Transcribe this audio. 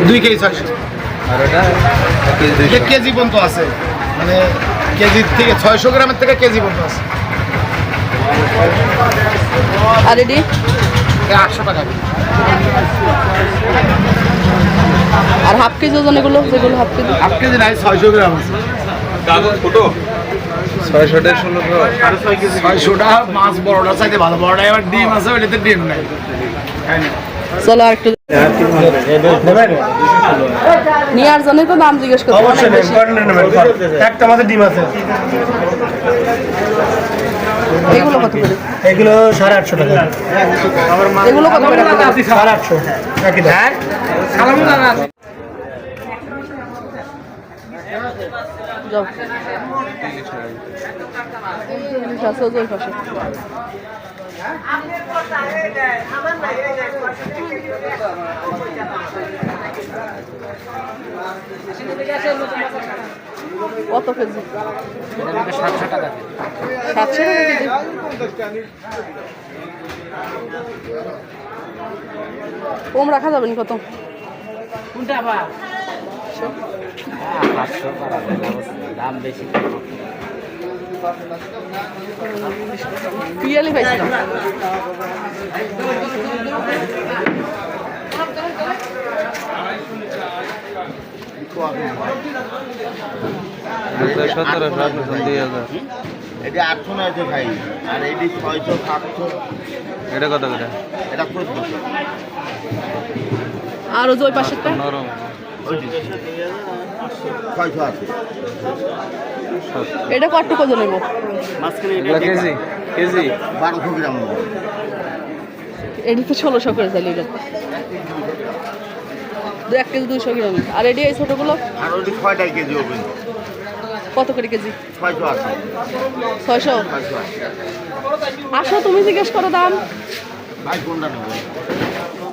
2 KG 600। আর এটা KG পর্যন্ত আছে, মানে কেজি থেকে 600 গ্রামের থেকে কেজি পর্যন্ত আছে। আর এডি 800 টাকা। আর হাফ কেজি ওজন এগুলো, যেগুলো হাফ কেজি? হাফ কেজি নাই, 600 গ্রাম আছে। ছোট 600 1600 600টা মাছ বড়টা চাইতে ভালো, বড়টা এবার ডিম আছে, ওইটাতে ডিম নাই। চলো আর একটু নেওয়ার জন্য তো দাম জিজ্ঞেস করতে অনেক বেশি। একটা মাছের ডিম আছে। এগুলো কত করে? এগুলো 850 টাকা। এগুলো কত করে? 850 একই দাম। যাও আছে ওই পাশে। কত কেজি? 700 টাকা। 700 টাকা কেজি। কম রাখা যাবেন কত? কোনটা আবার? 500 দাম বেশি। পিয়ালি পাইছিলাম। এটা 800 নয় তো ভাই, আর এটি 600 700। এটা কত করে? এটা 1400। আর ওই পাশেরটা নরম 600 আছে। এটা কত কত নেব? এগুলা কেজি কেজি 1200 গ্রাম হবে। এটি তো 1600 করে চালিয়ে গেল। 1 কেজি 200 গ্রাম। আর এটি এই ছোটগুলো আর ওটি 6টাই কেজি হবে। কত করে কেজি? 600 আছে। 600। 600 আছে। আসো তুমি জিজ্ঞেস করো দাম। ভাই কোনটা নেব?